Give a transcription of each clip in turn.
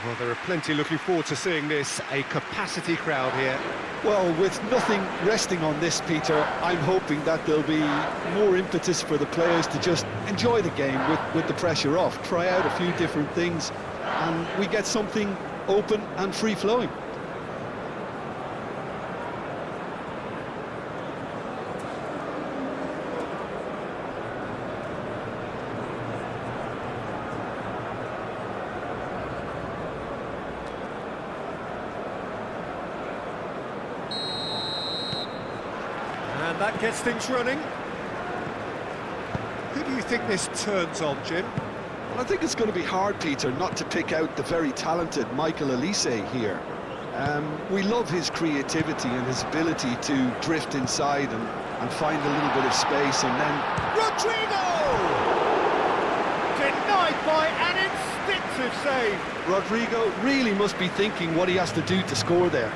Well, there are plenty looking forward to seeing this. A capacity crowd here. Well, with nothing resting on this, Peter, I'm hoping that there'll be more impetus for the players to just enjoy the game with the pressure off, try out a few different things, and we get something open and free-flowing. And that gets things running. Who do you think this turns on, Jim? Well, I think it's going to be hard, Peter, not to pick out the very talented Michael Elise here. We love his creativity and his ability to drift inside and find a little bit of space, and then... Rodrigo! Denied by an instinctive save. Rodrigo really must be thinking what he has to do to score there.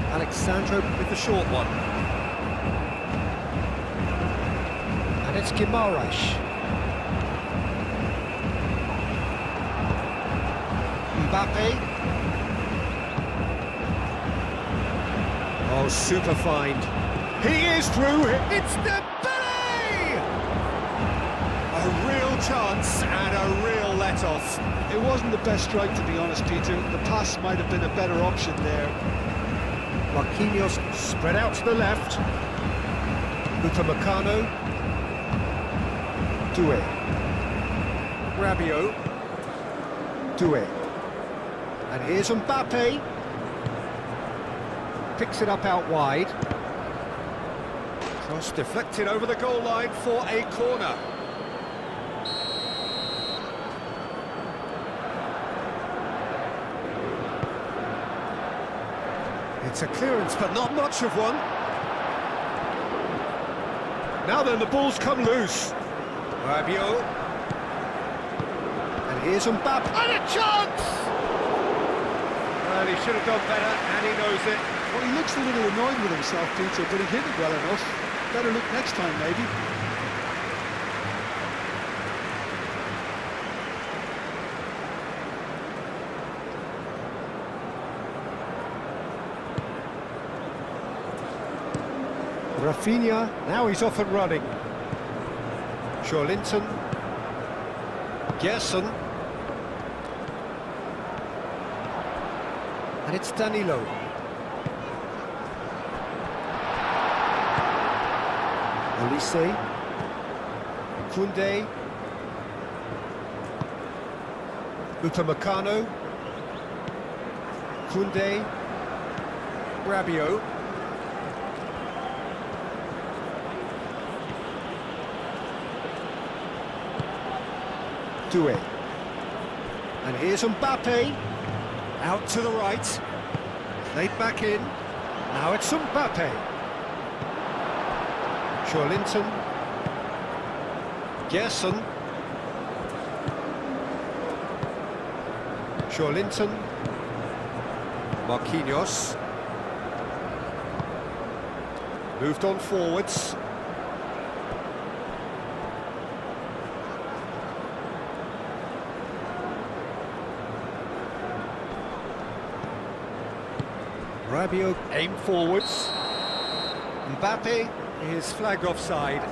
Alexandro with the short one. And it's Guimaraes. Mbappe. Oh, super find. He is through. It's Dembele! A real chance and a real let-off. It wasn't the best strike, to be honest, Peter. The pass might have been a better option there. Marquinhos spread out to the left. Upamecano. Doué. Rabiot. Doué. And here's Mbappe. Picks it up out wide. Cross deflected over the goal line for a corner. It's a clearance, but not much of one. Now then, the ball's come loose. Rabiot. And here's Mbappe. And a chance! Well, he should have done better, and he knows it. Well, he looks a little annoyed with himself, Peter, but he hit it well enough. Better look next time, maybe. Rafinha, now he's off and running. Linton. Gerson. And it's Danilo. Olise. Koundé. Upamecano. Koundé. Rabiot. Doué. And here's Mbappe. Out to the right. Played back in. Now it's Mbappe. Linton. Gerson. Linton. Marquinhos. Moved on forwards. Rabiot aimed forwards. Mbappe is flagged offside.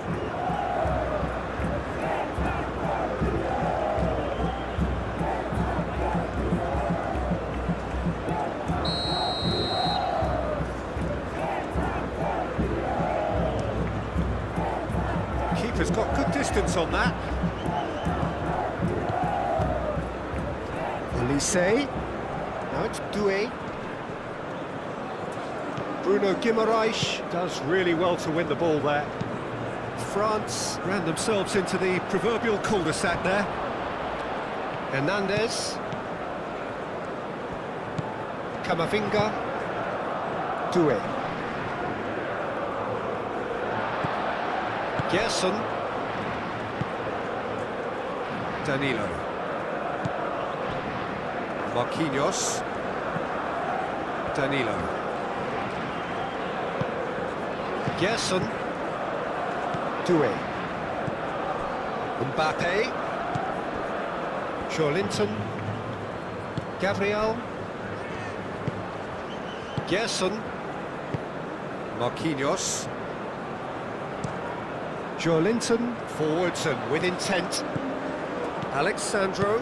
Keeper's got good distance on that. Olise. Now it's Doué. Bruno Guimaraes does really well to win the ball there. France ran themselves into the proverbial cul-de-sac there. Hernandez. Camavinga. Doué. Gerson. Danilo. Marquinhos. Danilo. Gerson. Doué. Mbappe. Linton. Gabriel. Gerson. Marquinhos. Linton. Forwards and with intent. Alexandro.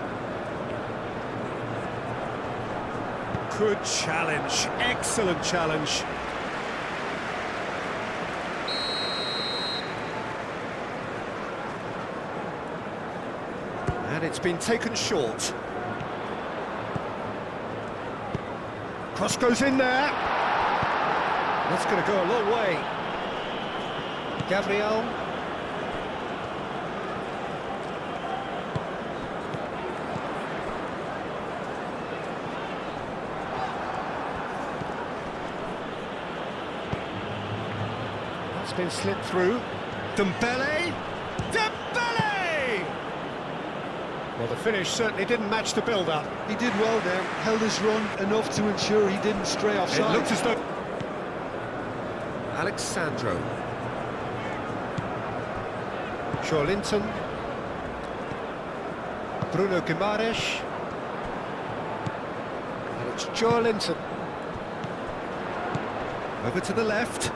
Good challenge. Excellent challenge. And it's been taken short. Cross goes in there. That's going to go a long way. Gabriel. That's been slipped through. Dembele. Dembele! Well, the finish certainly didn't match the build-up. He did well there, held his run enough to ensure he didn't stray offside. It looked as though... Alexandro. Linton. Bruno Guimaraes. And it's Linton. Over to the left.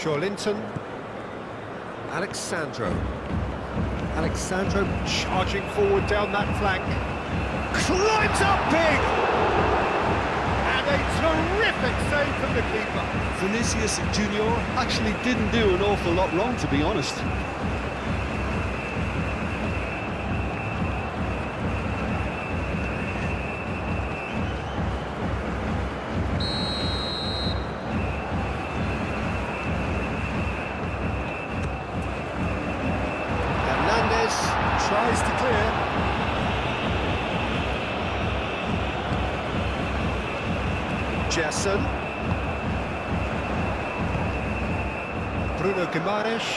Linton. Alexandro. Alexandro charging forward down that flank. Climbs up big! And a terrific save from the keeper. Vinicius Junior actually didn't do an awful lot wrong, to be honest. Tries to clear. Gerson. Bruno Guimaraes.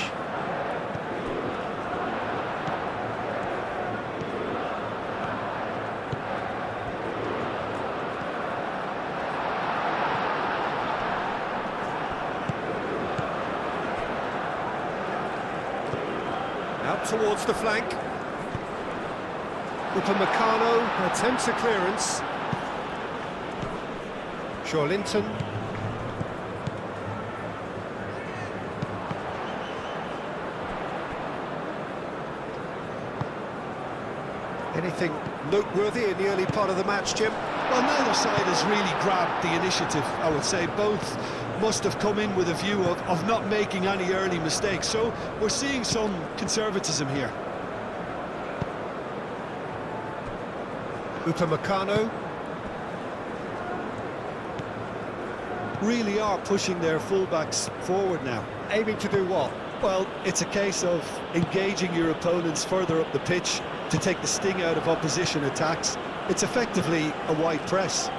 Out towards the flank. Upamecano attempts a clearance. Linton. Anything noteworthy in the early part of the match, Jim? Well, neither side has really grabbed the initiative, I would say. Both must have come in with a view of not making any early mistakes, so we're seeing some conservatism here. Upamecano. Really are pushing their fullbacks forward now. Aiming to do what? Well, it's a case of engaging your opponents further up the pitch to take the sting out of opposition attacks. It's effectively a wide press.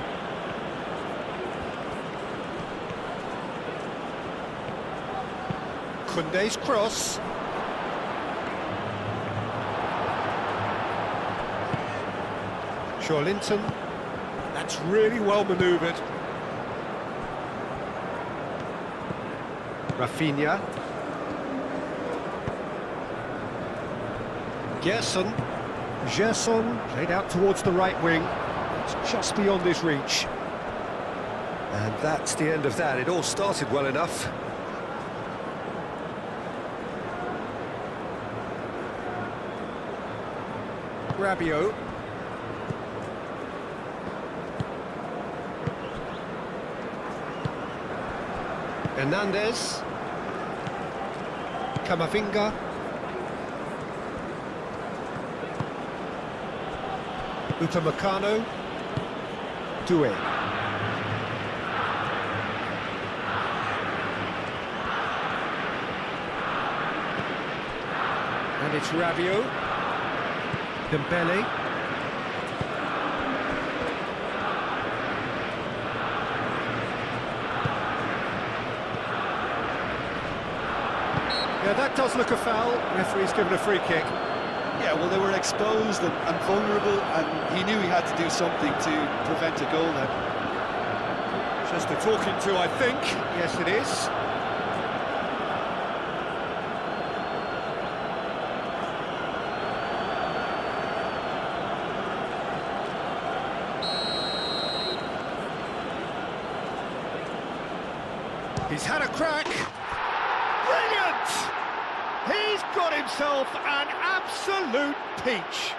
Koundé's cross. Linton. That's really well manoeuvred. Rafinha. Gerson. Played out towards the right wing. It's just beyond his reach. And that's the end of that. It all started well enough. Rabiot. Hernandez. Camavinga. Upamecano. Doué. And it's Rabiot. Dembele. Yeah, that does look a foul. Referee's given a free kick. Yeah, well, they were exposed and vulnerable, and he knew he had to do something to prevent a goal then. Just a talking to, I think. Yes, it is. He's had a crack. Brilliant! He's got himself an absolute peach.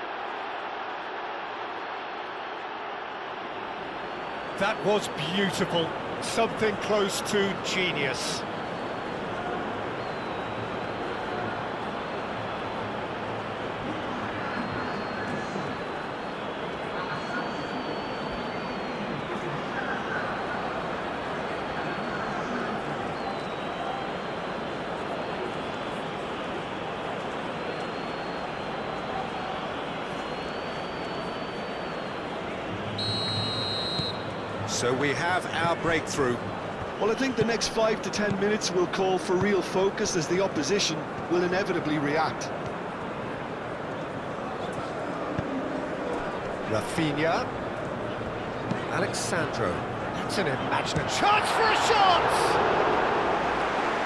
That was beautiful. Something close to genius. So we have our breakthrough. Well, I think the next 5 to 10 minutes will call for real focus as the opposition will inevitably react. Rafinha. Alexandro. That's an imaginative chance for a shot!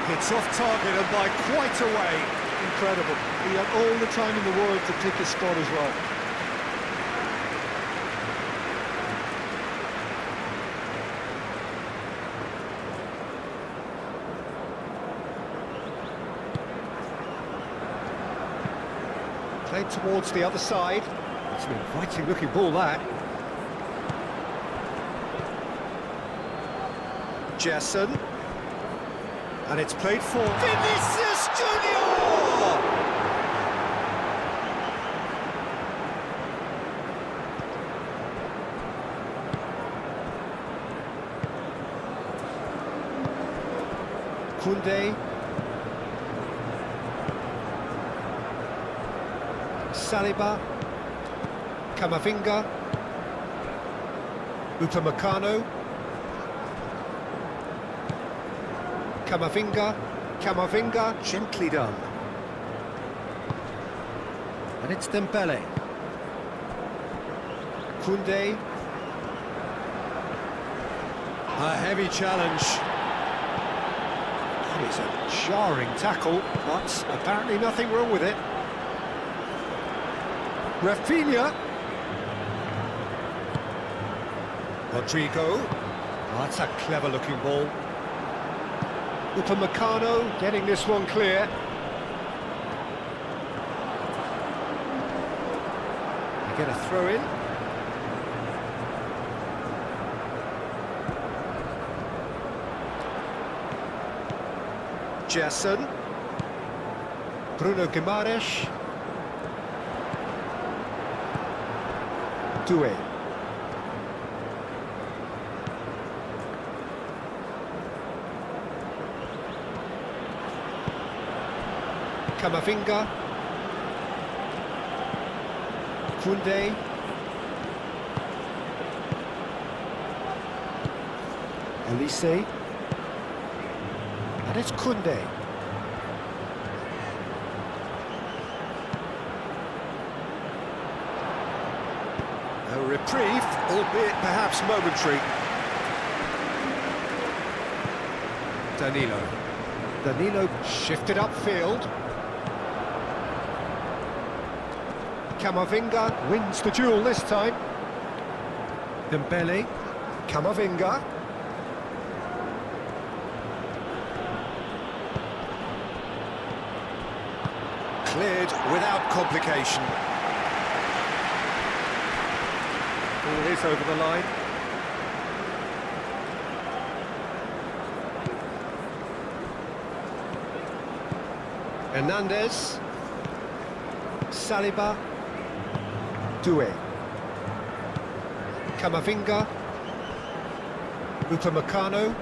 Hits off target and by quite a way. Incredible. He had all the time in the world to pick his spot as well. Played towards the other side. It's an inviting looking ball, that. Gerson. And it's played for Vinicius Junior! Koundé. Saliba, Camavinga, Upamecano, Camavinga, gently done. And it's Dembele. Koundé. A heavy challenge. That is a jarring tackle, but apparently nothing wrong with it. Rafinha. Rodrigo. Oh, that's a clever-looking ball. Upamecano getting this one clear. They get a throw-in. Gerson. Bruno Guimaraes. Doué. Camavinga. Koundé. Elise. And it's Koundé. A reprieve, albeit perhaps momentary. Danilo shifted upfield. Camavinga wins the duel this time. Dembele, Camavinga. Cleared without complication. Ball is over the line. Hernandez. Saliba. Doué. Camavinga. Upamecano.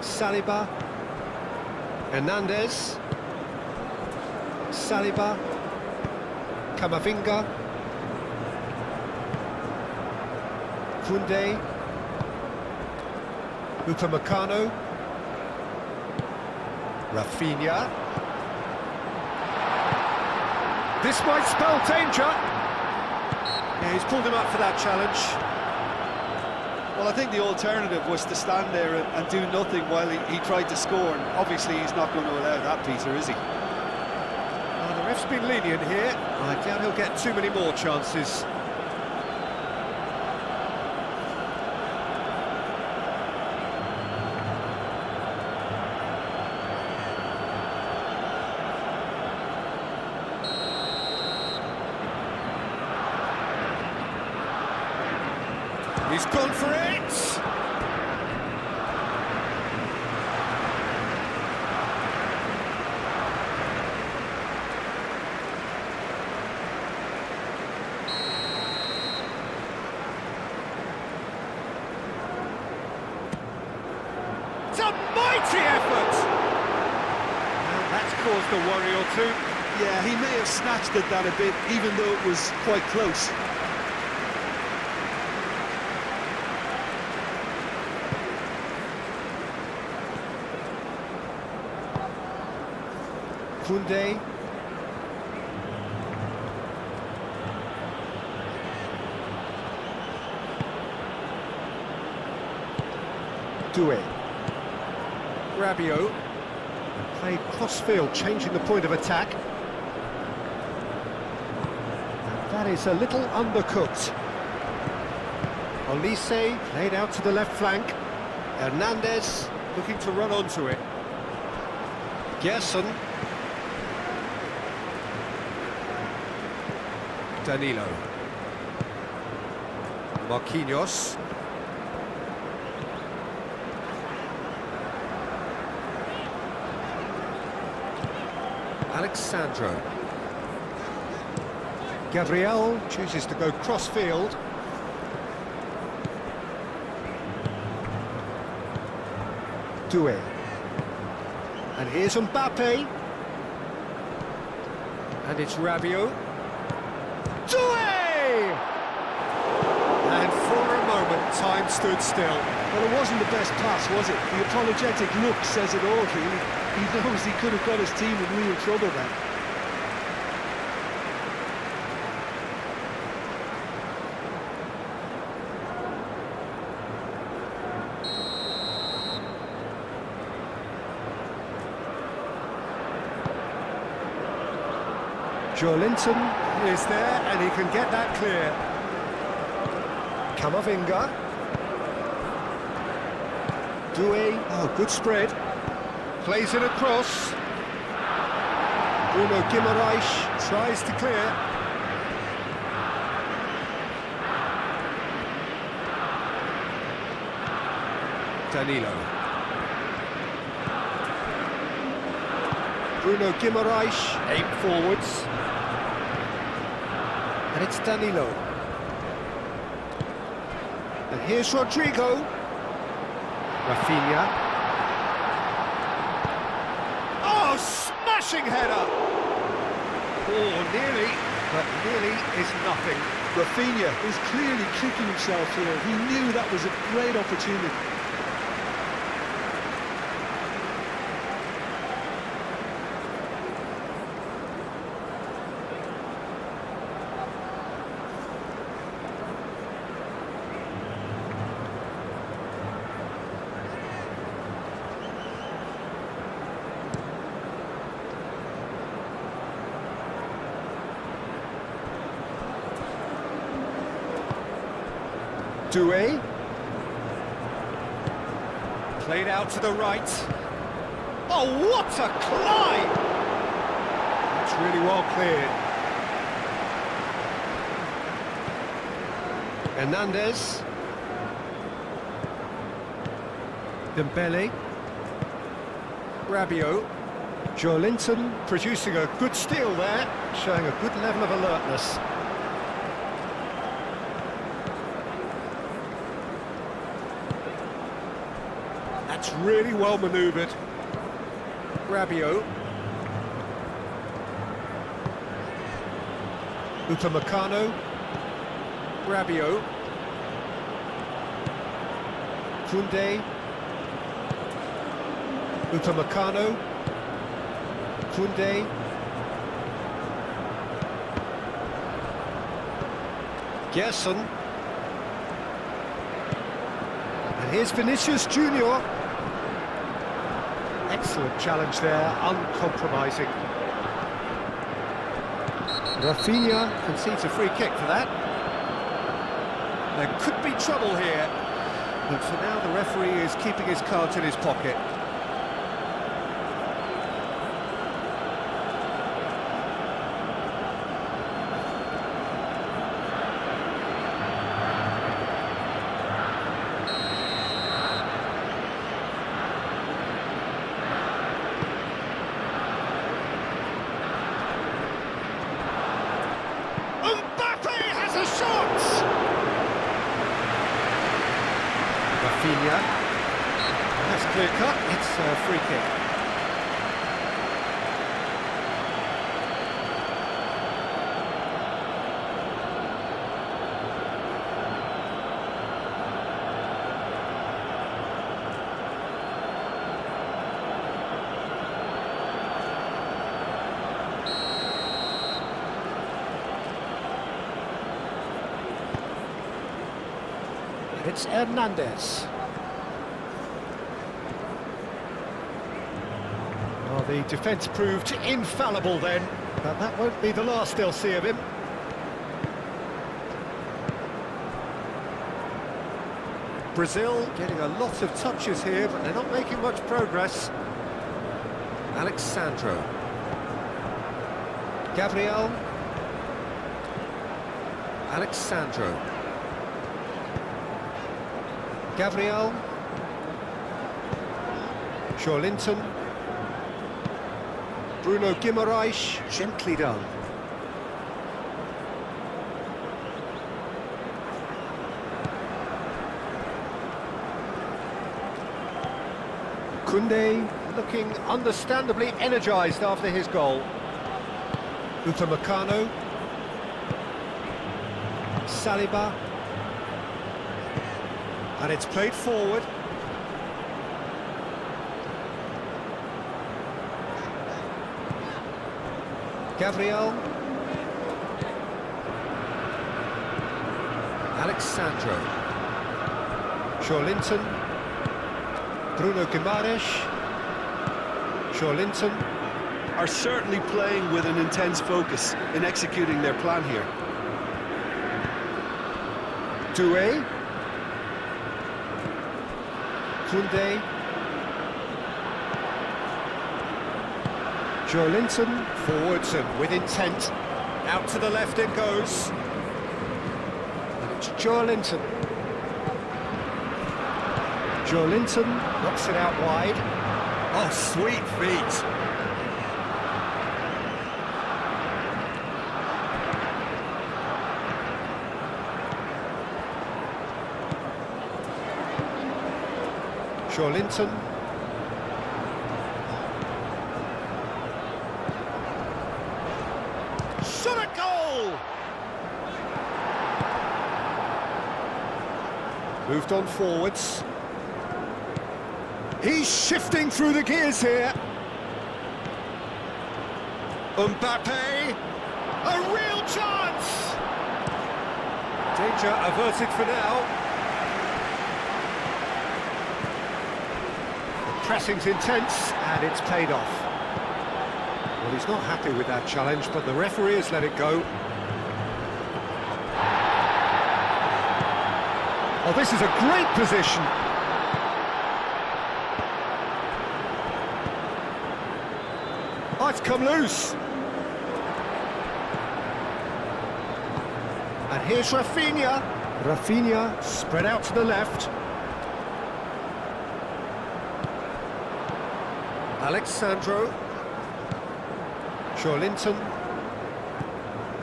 Saliba. Hernandez. Saliba. Camavinga. Koundé. Upamecano. Rafinha. This might spell danger. Yeah, he's pulled him up for that challenge. Well, I think the alternative was to stand there and do nothing while he tried to score, and obviously he's not going to allow that, Peter, is he? Well, the ref's been lenient here. I doubt he'll get too many more chances. He's gone for it! It's a mighty effort! And that's caused a worry or two. Yeah, he may have snatched at that a bit, even though it was quite close. Koundé. Doué. Rabiot. Played cross-field, changing the point of attack. And that is a little undercooked. Olise played out to the left flank. Hernandez looking to run onto it. Gerson. Danilo. Marquinhos. Alexandro. Gabriel chooses to go cross-field. Doué. And here's Mbappe. And it's Rabiot. Doué! And for a moment, time stood still. Well, it wasn't the best pass, was it? The apologetic look says it all, really. He knows he could have got his team in real trouble then. Joelinton is there, and he can get that clear. Camavinga. Doué, oh, good spread. Plays it across. Bruno Guimaraes tries to clear. Danilo. Bruno Guimaraes, aim forwards. And it's Danilo. And here's Rodrigo. Rafinha. Oh, smashing header! Oh, nearly, but nearly is nothing. Rafinha is clearly kicking himself here. He knew that was a great opportunity. Doué. Played out to the right. Oh, what a climb! That's really well cleared. Hernandez. Dembele. Rabiot. Joelinton producing a good steal there, showing a good level of alertness. That's really well manoeuvred. Rabiot. Upamecano. Rabiot. Koundé. Upamecano. Koundé. Gerson. And here's Vinicius Junior. Excellent challenge there, uncompromising. Rafinha concedes a free kick for that. There could be trouble here, but for now the referee is keeping his cards in his pocket. Mbappe has a shot! Rafinha. That's clear cut, it's a free kick. It's Hernandez. Well, the defence proved infallible then, but that won't be the last they'll see of him. Brazil getting a lot of touches here, but they're not making much progress. Alexandro. Gabriel. Alexandro. Gabriel. Linton. Bruno Guimaraes, gently done. Koundé looking understandably energised after his goal. Upamecano. Saliba. And it's played forward. Gabriel. Alexandro. Linton. Bruno Guimaraes. Linton. Are certainly playing with an intense focus in executing their plan here. Doué. Koundé. Linton forwards and with intent. Out to the left it goes. And it's Linton. Linton knocks it out wide. Oh, sweet feet. Linton. Shot a goal! Moved on forwards. He's shifting through the gears here. Mbappe! A real chance! Danger averted for now. Pressing's intense, and it's paid off. Well, he's not happy with that challenge, but the referee has let it go. Oh, this is a great position. Oh, it's come loose. And here's Rafinha. Rafinha spread out to the left. Alexandro. Linton.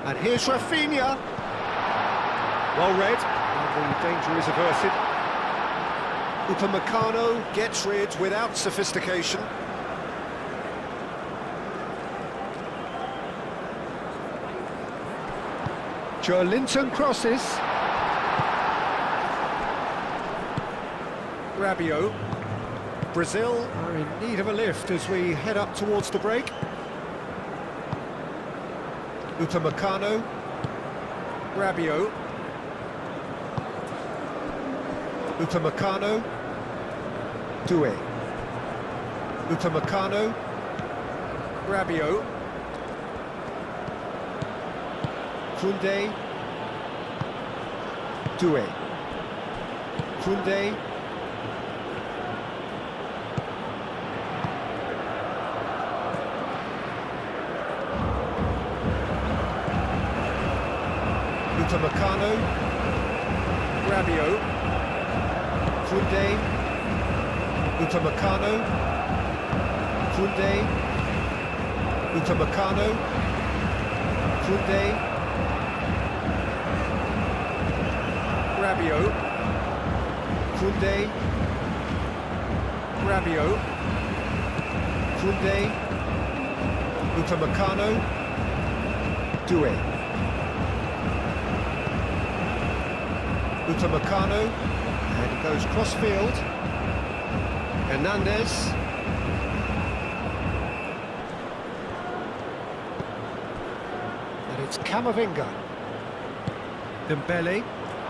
And here's Rafinha. Well read. And the danger is averted. Upamecano gets rid without sophistication. Linton crosses. Rabiot. Brazil are in need of a lift as we head up towards the break. Upamecano. Rabiot. Upamecano. Doué. Upamecano. Rabiot. Koundé. Doué. Koundé. Upamecano. Rabiot. Koundé. Upamecano. Koundé. Upamecano. Koundé. Rabiot. Koundé. Rabiot. Koundé. Upamecano. Doué. Upamecano. And he goes cross-field. Hernandez. And it's Camavinga. Dembele.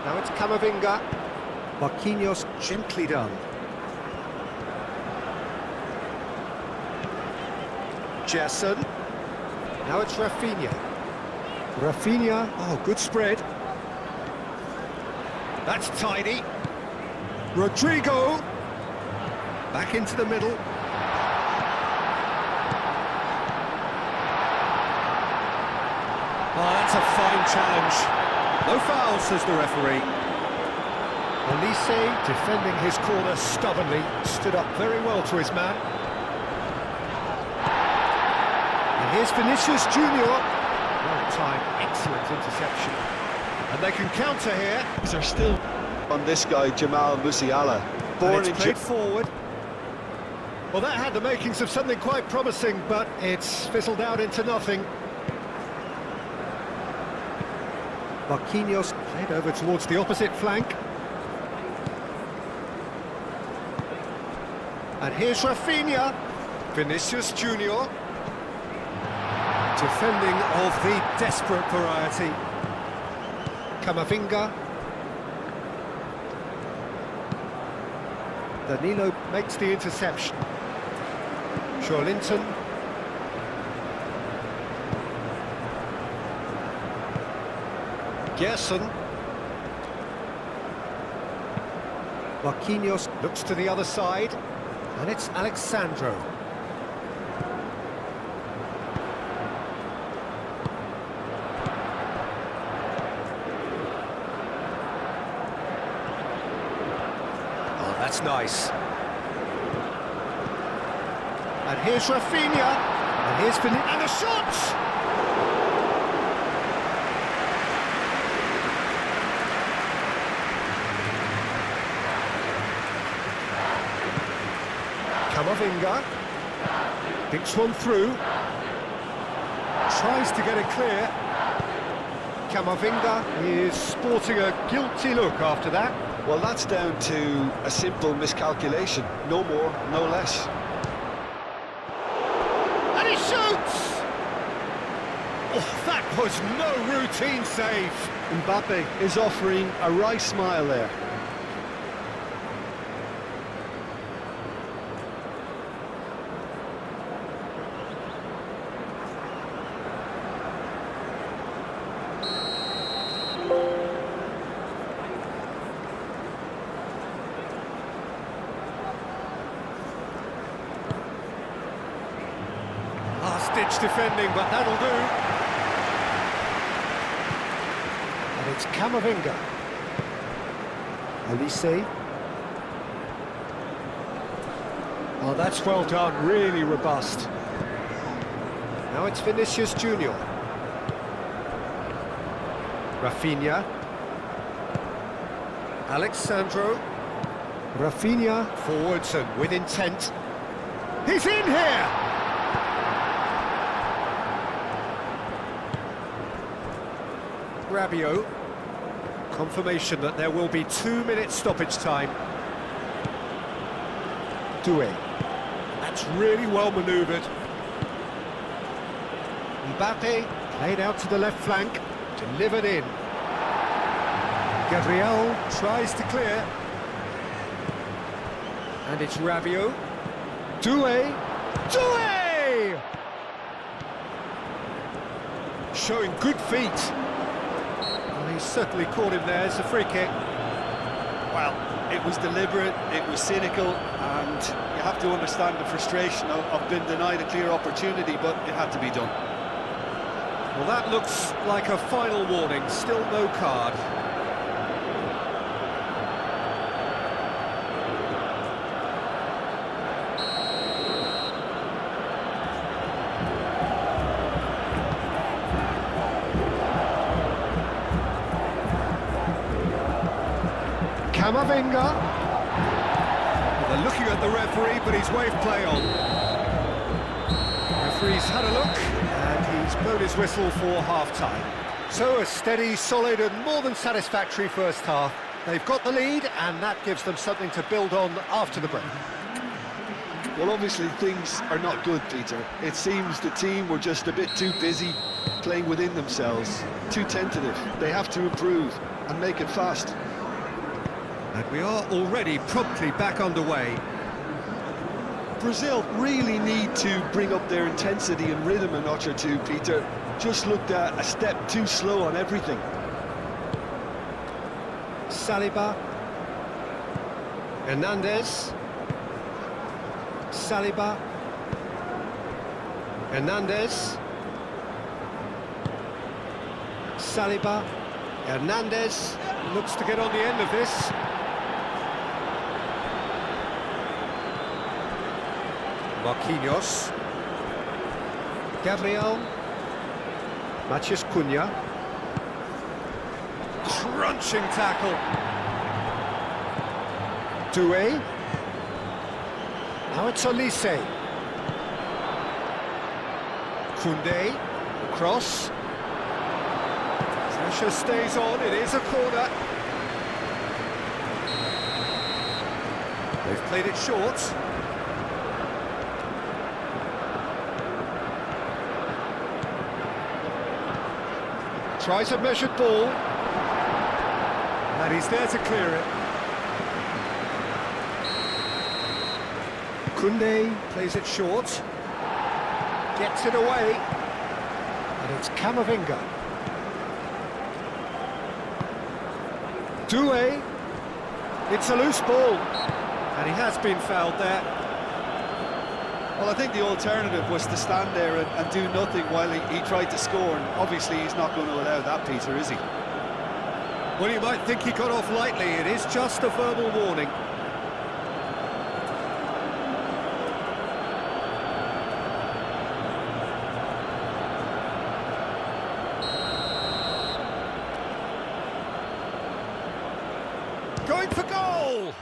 Now it's Camavinga. Marquinhos, gently done. Gerson. Now it's Rafinha. Rafinha. Oh, good spread. That's tidy. Rodrigo. Back into the middle. Oh, that's a fine challenge. No foul, says the referee. Olise, defending his corner stubbornly, stood up very well to his man. And here's Vinicius Junior. Well timed, excellent interception. And they can counter here. They're still on this guy, Jamal Musiala. Born in played forward. Well, that had the makings of something quite promising, but it's fizzled out into nothing. Marquinhos played over towards the opposite flank. And here's Rafinha. Vinicius Junior. Defending of the desperate variety. Camavinga. Danilo makes the interception. Linton. Gerson. Marquinhos looks to the other side, and it's Alexandro. Oh, that's nice. And here's Rafinha, and here's Vinicius, and the shots! Camavinga, picks one through, tries to get it clear. Camavinga is sporting a guilty look after that. Well, that's down to a simple miscalculation, no more, no less. And he shoots! Oh, that was no routine save. Mbappe is offering a wry smile there. Last-ditch defending, but that'll do. And it's Camavinga. Olise. Oh, that's well done, really robust. Now it's Vinicius Junior. Rafinha. Alexandro. Rafinha forwards and with intent. He's in here! Rabiot. Confirmation that there will be 2-minute stoppage time. Doué. That's really well manoeuvred. Mbappe Played out to the left flank, delivered in. Gabriel tries to clear. And it's Rabiot. Doué! Doué! Showing good feet. Well, he certainly caught him there. It's a free kick. Well, it was deliberate, it was cynical, and you have to understand the frustration of being denied a clear opportunity, but it had to be done. Well, that looks like a final warning. Still no card. Camavinga. Well, they're looking at the referee, but he's waved play on. Referee's had a look, and he's blown his whistle for half-time. So a steady, solid and more than satisfactory first half. They've got the lead, and that gives them something to build on after the break. Well, obviously things are not good, Peter. It seems the team were just a bit too busy playing within themselves, too tentative. They have to improve and make it fast. And we are already promptly back underway. Brazil really need to bring up their intensity and rhythm a notch or two, Peter. Just looked a step too slow on everything. Saliba. Hernandez. Saliba. Hernandez. Saliba. Hernandez looks to get on the end of this. Marquinhos. Gabriel. Matheus Cunha. Crunching tackle. Doué. Now it's Olise. Koundé. Cross. Pressure stays on, it is a corner. They've played it short. Tries a measured ball. And he's there to clear it. Koundé plays it short. Gets it away. And it's Camavinga. Doué. It's a loose ball. And he has been fouled there. Well, I think the alternative was to stand there and do nothing while he tried to score, and obviously he's not going to allow that, Peter, is he? Well, you might think he got off lightly. It is just a verbal warning. Going for goal!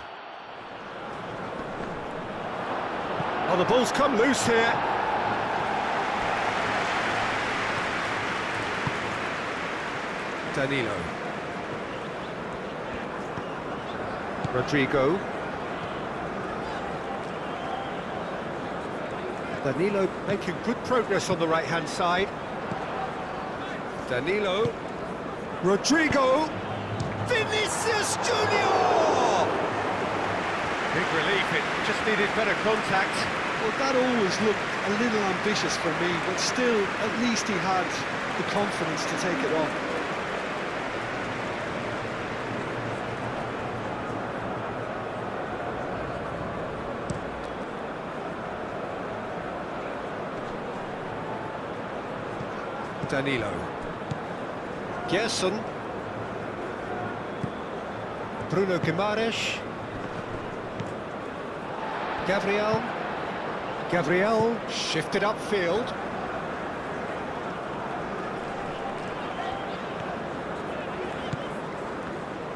Oh, the ball's come loose here. Danilo. Rodrigo. Danilo making good progress on the right-hand side. Danilo. Rodrigo. Vinicius Junior! Big relief, it just needed better contact. Well, that always looked a little ambitious for me, but still, at least he had the confidence to take it on. Danilo. Gerson. Bruno Guimaraes. Gabriel shifted upfield.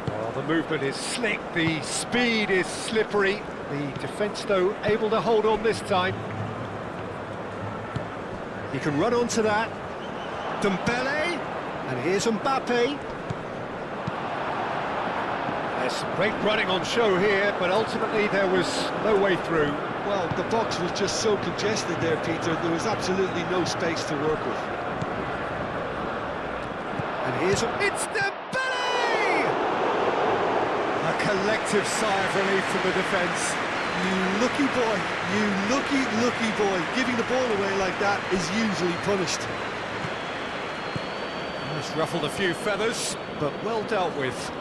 Oh, the movement is slick, the speed is slippery. The defence, though, able to hold on this time. He can run onto that. Dembele, and here's Mbappe. There's some great running on show here, but ultimately there was no way through. Well, the box was just so congested there, Peter, there was absolutely no space to work with. It's Dembele! A collective sigh of relief from the defence. You lucky boy, you lucky boy. Giving the ball away like that is usually punished. It's ruffled a few feathers, but well dealt with.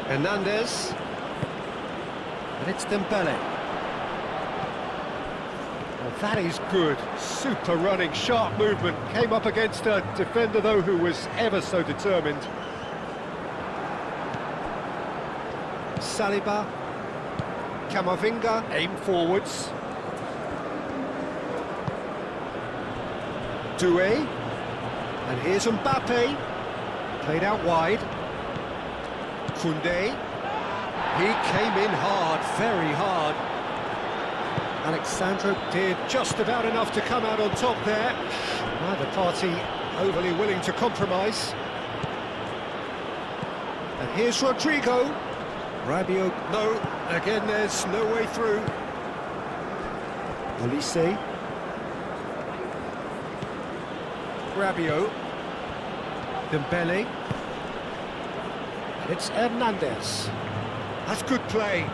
Hernandez. And it's Dembele. Well, that is good. Super running, sharp movement. Came up against a defender, though, who was ever so determined. Saliba. Camavinga. Aim forwards. Doué. And here's Mbappe. Played out wide. Koundé. He came in hard, very hard. Alexandro did just about enough to come out on top there. Neither party overly willing to compromise. And here's Rodrigo. Rabiot, no, again there's no way through. Olise. Rabiot. Dembele. And it's Hernandez. That's good play.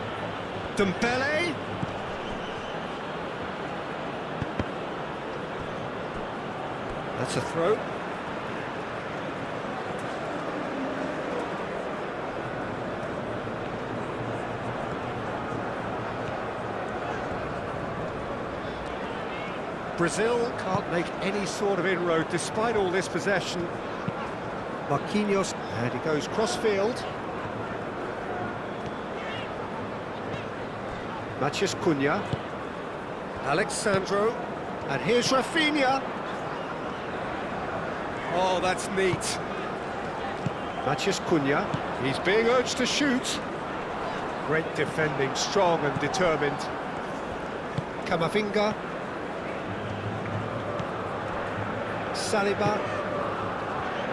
Dembele. That's a throw. Brazil can't make any sort of inroad despite all this possession. Marquinhos, and he goes cross-field. Matheus Cunha. Alexandro. And here's Rafinha. Oh, that's neat. Matheus Cunha. He's being urged to shoot. Great defending, strong and determined. Camavinga. Saliba.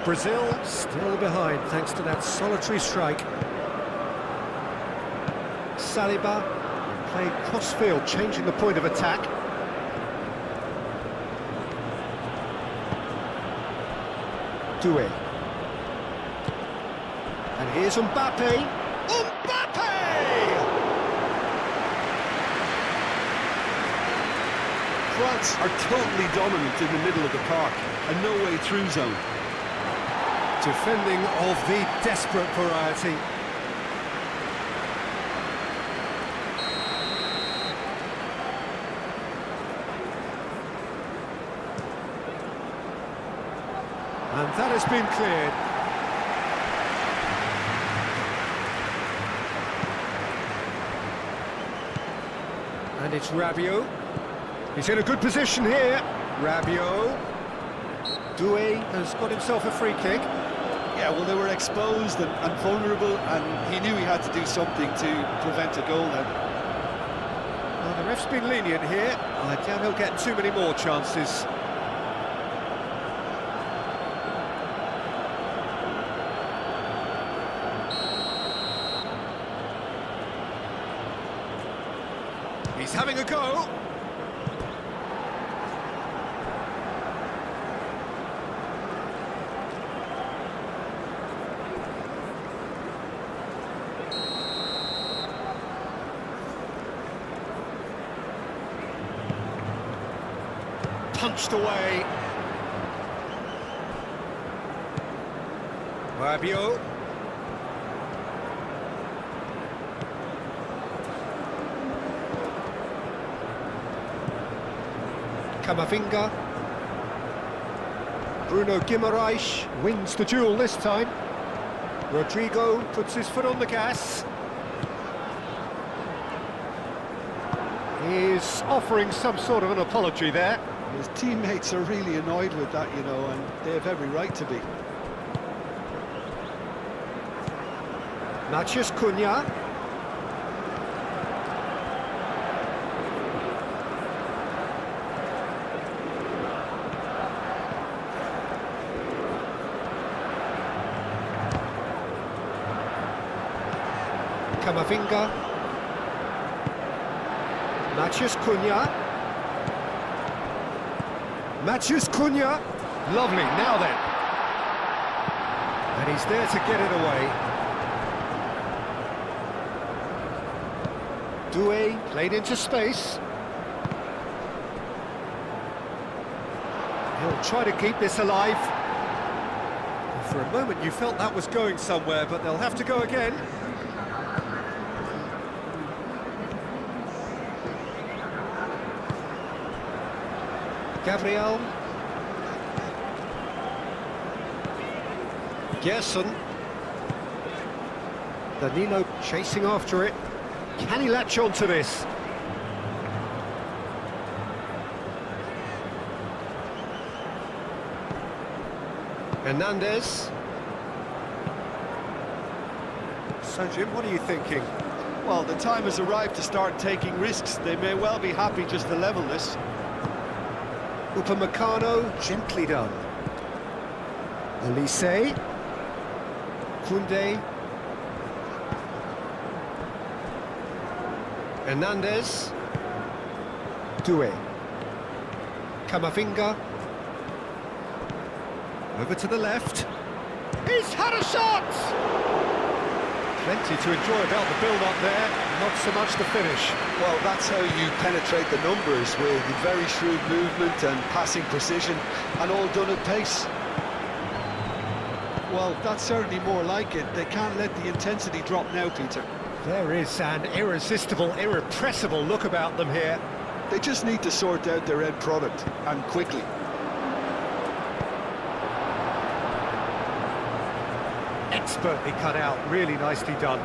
Brazil still behind thanks to that solitary strike. Saliba played cross-field, changing the point of attack. Doué. And here's Mbappe. Mbappe! France are totally dominant in the middle of the park, a no-way through zone. Defending of the desperate variety. And that has been cleared. And it's Rabiot. He's in a good position here. Rabiot. Doué has got himself a free kick. Yeah, well, they were exposed and vulnerable, and he knew he had to do something to prevent a goal then. Well, the ref's been lenient here. I doubt he'll get too many more chances. He's having a go. Punched away. Rabiot. Camavinga. Bruno Guimaraes wins the duel this time. Rodrigo puts his foot on the gas. He's offering some sort of an apology there. His teammates are really annoyed with that, you know, and they have every right to be. Matheus Cunha. Camavinga. Matheus Cunha. Matthews Cunha. Lovely, now then. And he's there to get it away. Doué played into space. He'll try to keep this alive. For a moment you felt that was going somewhere, but they'll have to go again. Gabriel. Gerson. Danilo chasing after it. Can he latch on to this? Hernandez. So, Jim, what are you thinking? Well, the time has arrived to start taking risks. They may well be happy just to level this. Upamecano, gently done. Elise. Koundé. Hernandez. Doué. Camavinga. Over to the left. He's had a shot! Plenty to enjoy about the build-up there, not so much the finish. Well, that's how you penetrate the numbers, with very shrewd movement and passing precision, and all done at pace. Well, that's certainly more like it. They can't let the intensity drop now, Peter. There is an irresistible, irrepressible look about them here. They just need to sort out their end product, and quickly. Expertly cut out, really nicely done.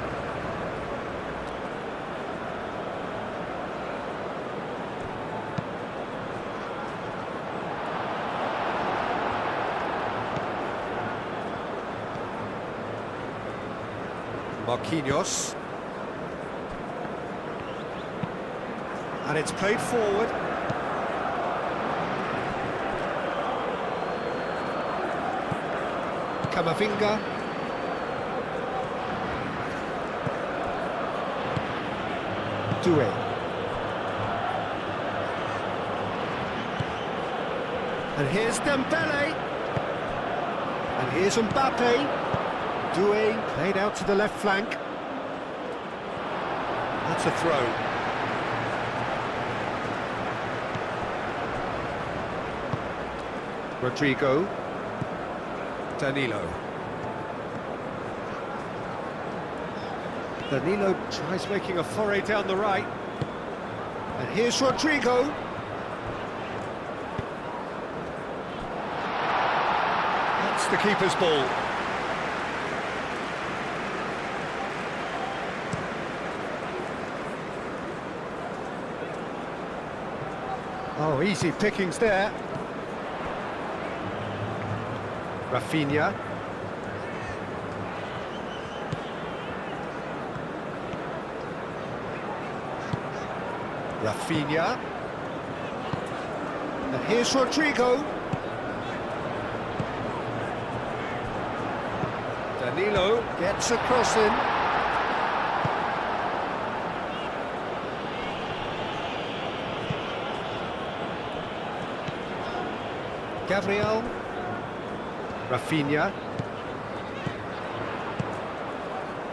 Marquinhos. And it's played forward. Camavinga. Doué. And here's Dembele. And here's Mbappe. Doué played out to the left flank. That's a throw. Rodrigo. Danilo. Danilo tries making a foray down the right. And here's Rodrigo. That's the keeper's ball. Oh, easy pickings there. Rafinha. Rafinha. And here's Rodrigo. Danilo gets a cross in. Gabriel. Rafinha.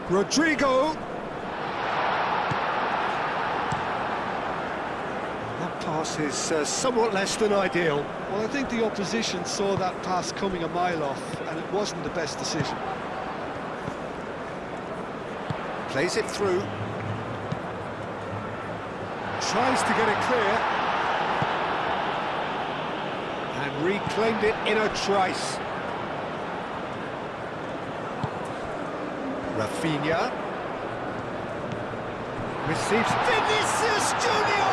Rodrigo. That pass is somewhat less than ideal. Well, I think the opposition saw that pass coming a mile off, and it wasn't the best decision. Plays it through. Tries to get it clear. And reclaimed it in a trice. Rafinha. Receives Vinicius Junior!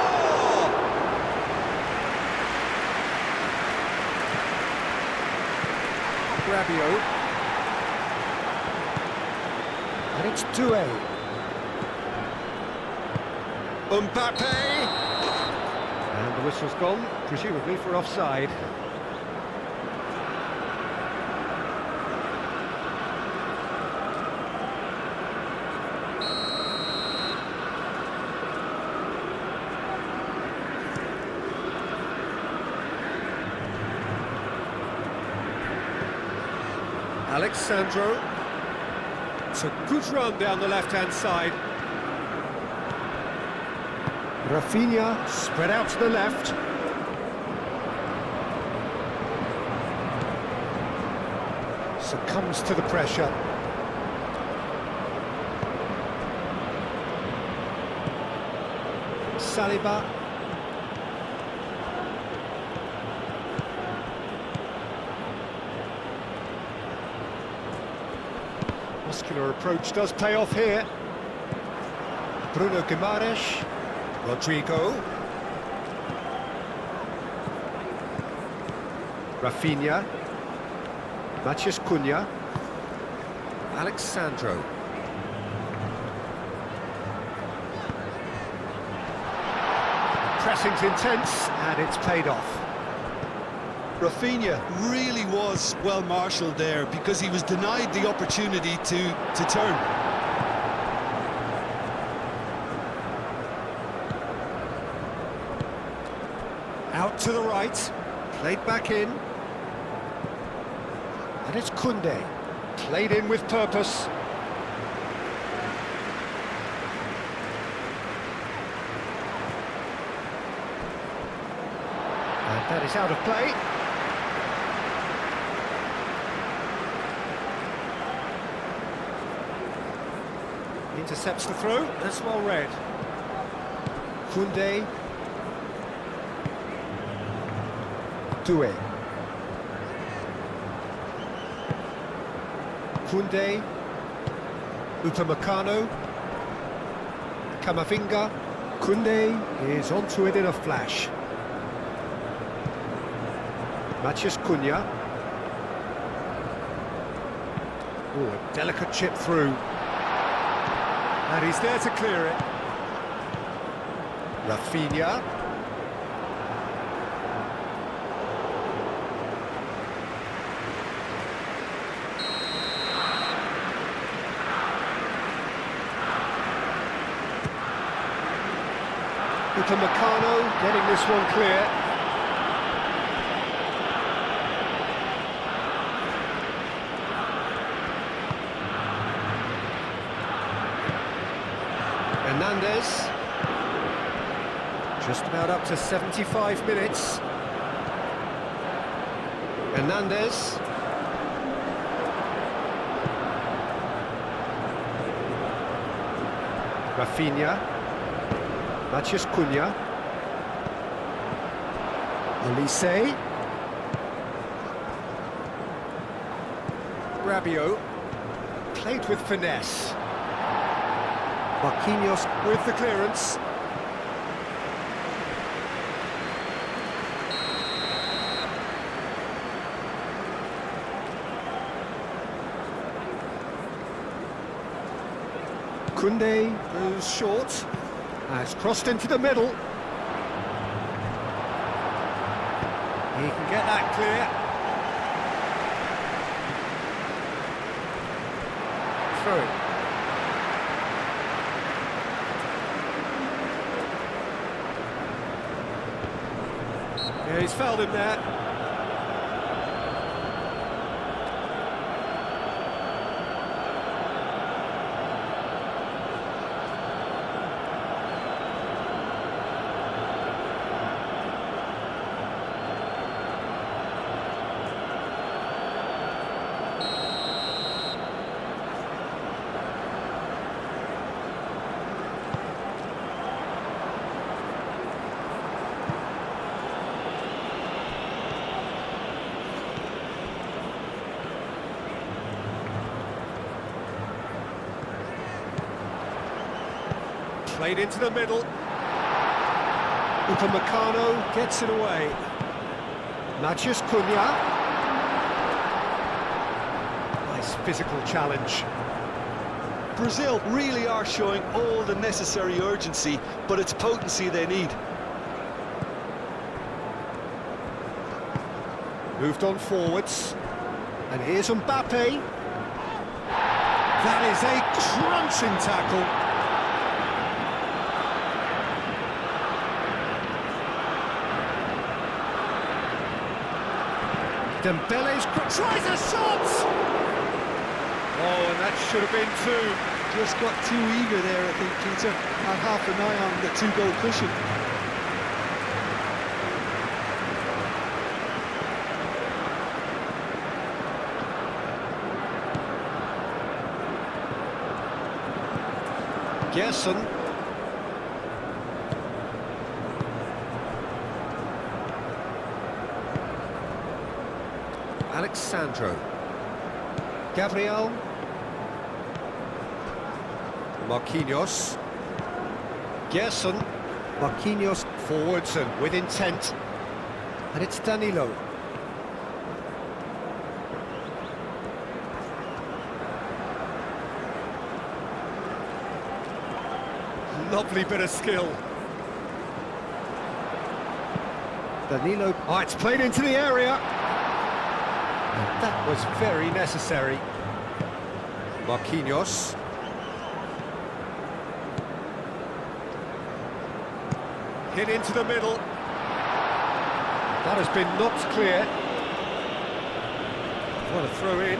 Rabiot. And it's Doué. Mbappe! And the whistle's gone, presumably for offside. Alexandro. It's a good run down the left-hand side. Rafinha spread out to the left. Succumbs to the pressure. Saliba. Muscular approach does pay off here. Bruno Guimaraes. Rodrigo. Rafinha. Matheus Cunha. Alexandro. Pressing's intense, and it's paid off. Rafinha really was well marshalled there because he was denied the opportunity to turn. Out to the right, played back in. And it's Koundé, played in with purpose. And that is out of play. Intercepts the throw, that's well read. Koundé. Doué. Koundé. Upamecano. Camavinga. Koundé is onto it in a flash. Matheus Cunha. Oh, a delicate chip through. And he's there to clear it. Rafinha. Upamecano getting this one clear. Hernandez, just about up to 75 minutes. Hernandez. Rafinha. Matheus Cunha. Olise. Rabiot. Played with finesse. Marquinhos with the clearance. Koundé goes short. Has crossed into the middle. He can get that clear. Through it. Yeah, he's fouled him there. Played into the middle. Upamecano gets it away. Matheus Cunha. Nice physical challenge. Brazil really are showing all the necessary urgency, but it's potency they need. Moved on forwards. And here's Mbappe. That is a crunching tackle. Dembele's tries a shot! Oh, and that should have been two. Just got too eager there, I think, Peter. Had half an eye on the two-goal cushion. Gerson. Alexandro. Gabriel. Marquinhos. Gerson. Marquinhos forwards and with intent. And it's Danilo. Lovely bit of skill. Danilo. Oh, it's played into the area. And that was very necessary. Marquinhos. Hit into the middle. That has been knocked clear. What a throw in.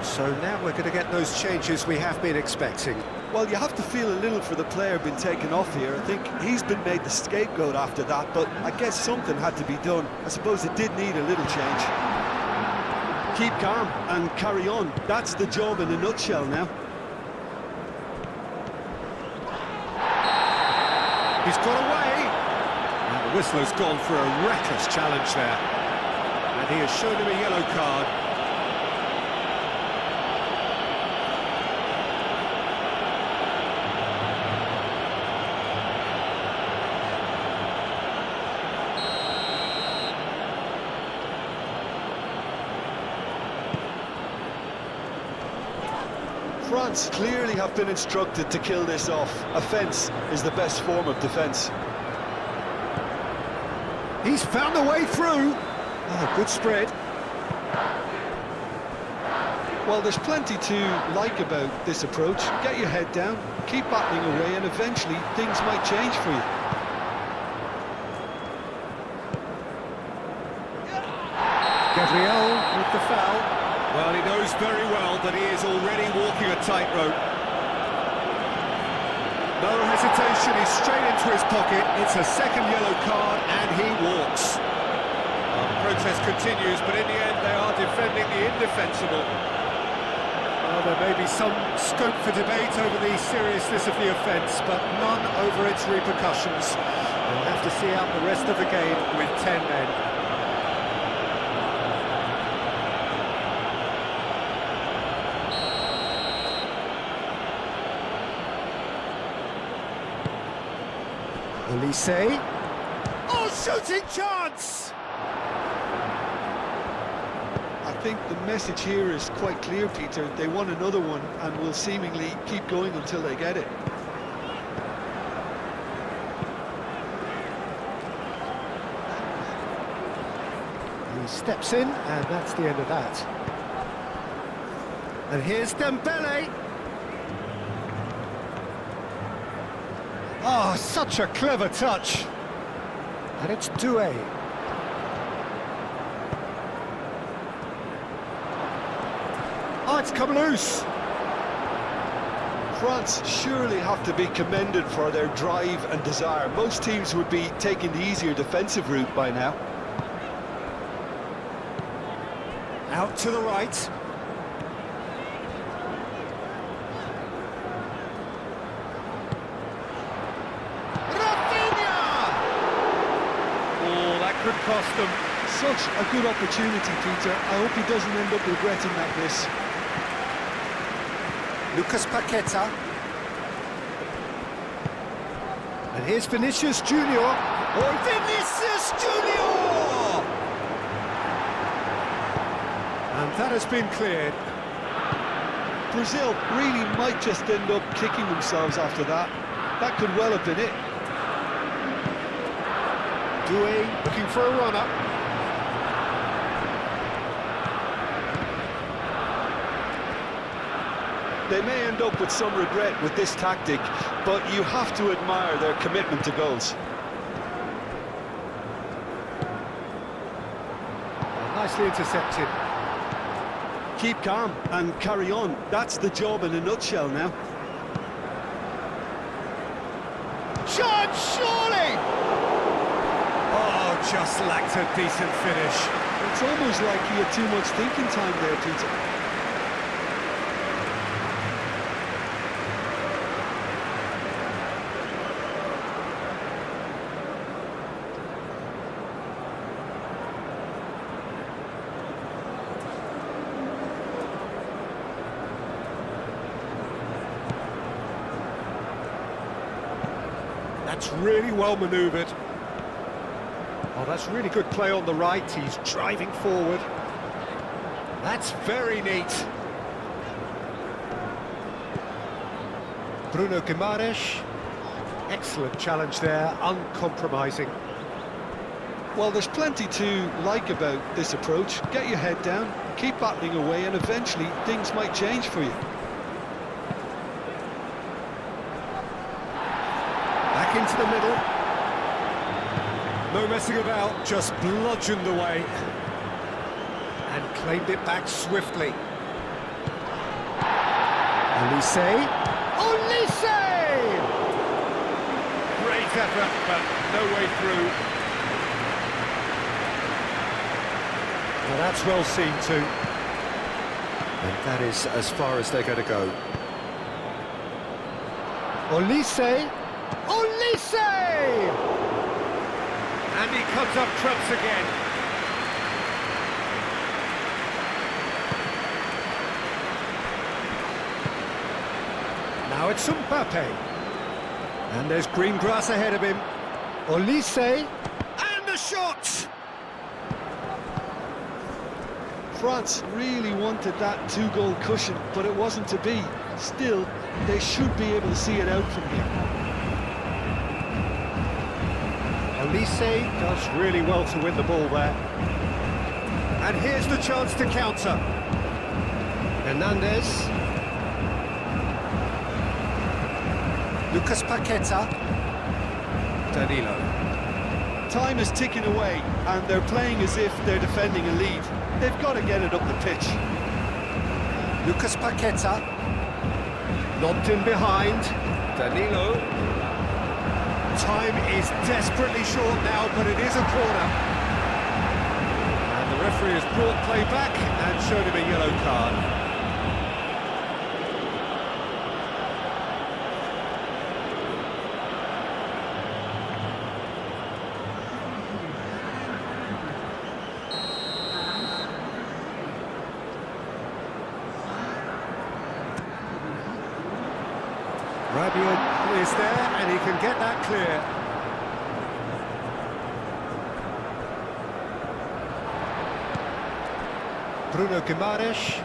So now we're going to get those changes we have been expecting. Well, you have to feel a little for the player being taken off here. I think he's been made the scapegoat after that, but I guess something had to be done. I suppose it did need a little change. Keep calm and carry on. That's the job in a nutshell now. He's got away. And the whistle has gone for a reckless challenge there. And he has shown him a yellow card. France clearly have been instructed to kill this off. Offence is the best form of defence. He's found a way through. Oh, good spread. Well, there's plenty to like about this approach. Get your head down, keep battling away, and eventually things might change for you. Gabriel with the foul. Well, he knows very well that he is already walking a tightrope. No hesitation, he's straight into his pocket. It's a second yellow card, and he walks. Well, the protest continues, but in the end, they are defending the indefensible. Well, there may be some scope for debate over the seriousness of the offence, but none over its repercussions. We'll have to see out the rest of the game with 10 men. Elise. Oh, shooting chance! I think the message here is quite clear, Peter. They want another one and will seemingly keep going until they get it. He steps in, and that's the end of that. And here's Dembele. Oh, such a clever touch. And it's Doué. Oh, it's come loose. France surely have to be commended for their drive and desire. Most teams would be taking the easier defensive route by now. Out to the right. Could cost them. Such a good opportunity, Peter. I hope he doesn't end up regretting that miss. Lucas Paqueta. And here's Vinicius Junior. Oh, Vinicius Junior! And that has been cleared. Brazil really might just end up kicking themselves after that. That could well have been it. Doué looking for a run-up. They may end up with some regret with this tactic, but you have to admire their commitment to goals. Nicely intercepted. Keep calm and carry on. That's the job in a nutshell now. Chance, surely! Oh, just lacked a decent finish. It's almost like he had too much thinking time there, Peter. That's really well manoeuvred. Oh, that's really good play on the right. He's driving forward. That's very neat. Bruno Guimaraes. Excellent challenge there, uncompromising. Well, there's plenty to like about this approach. Get your head down, keep battling away, and eventually things might change for you. Back into the middle. No messing about, just bludgeoned away. And claimed it back swiftly. Olise. Olise! Great effort, but no way through. Well, that's well seen too. And that is as far as they're going to go. Olise! Olise! And he comes up trumps again. Now it's Mbappe. And there's green grass ahead of him. Olise. And the shot! France really wanted that two-goal cushion, but it wasn't to be. Still, they should be able to see it out from here. Olise does really well to win the ball there. And here's the chance to counter. Hernandez. Lucas Paqueta. Danilo. Time is ticking away, and they're playing as if they're defending a lead. They've got to get it up the pitch. Lucas Paqueta. Lobbed in behind. Danilo. Time is desperately short now, but it is a corner. And the referee has brought play back and showed him a yellow card. Rabiot is there, and he can get that clear. Bruno Guimaraes.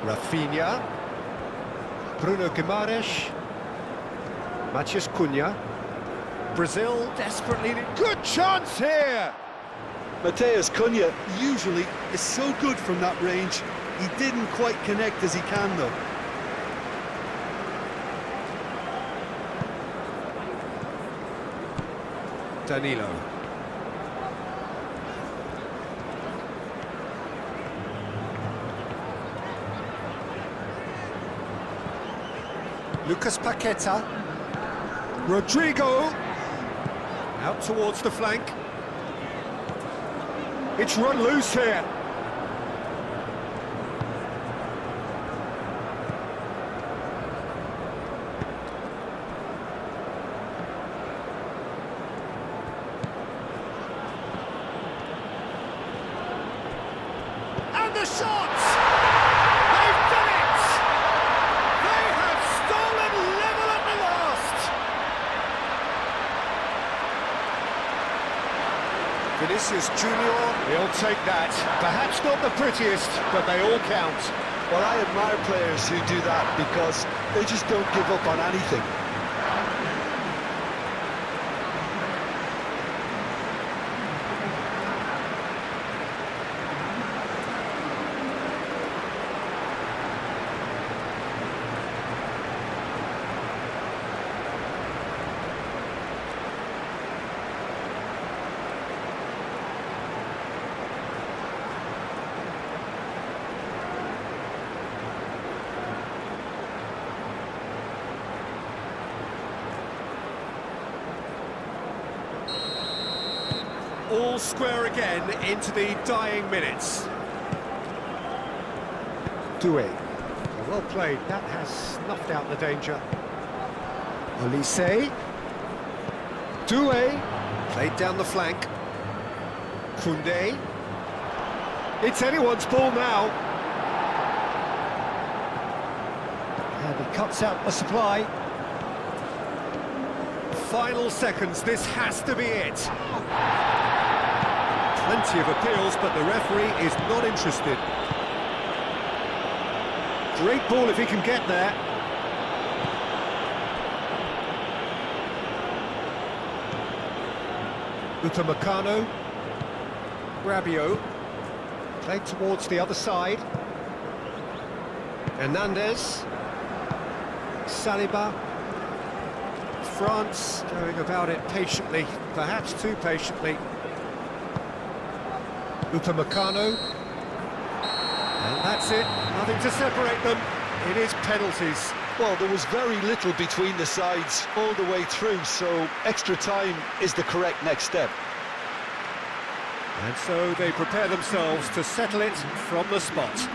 Rafinha. Bruno Guimaraes. Matheus Cunha. Brazil desperately need... Good chance here! Matheus Cunha usually is so good from that range. He didn't quite connect as he can, though. Danilo. Lucas Paqueta. Rodrigo. Out towards the flank. It's run loose here. The shots! They've done it! They have stolen level at the last! Vinicius Junior, he'll take that. Perhaps not the prettiest, but they all count. Well, I admire players who do that because they just don't give up on anything. all square again into the dying minutes. Doué. Well played, that has snuffed out the danger. Olise. Doué. Played down the flank. Koundé. It's anyone's ball now. And he cuts out the supply. Final seconds, this has to be it. Plenty of appeals, but the referee is not interested. Great ball if he can get there. Upamecano. Rabiot. Played towards the other side. Hernandez. Saliba. France going about it patiently, perhaps too patiently. Upamecano. And that's it, nothing to separate them. It is penalties. Well, there was very little between the sides all the way through, so extra time is the correct next step. And so they prepare themselves to settle it from the spot.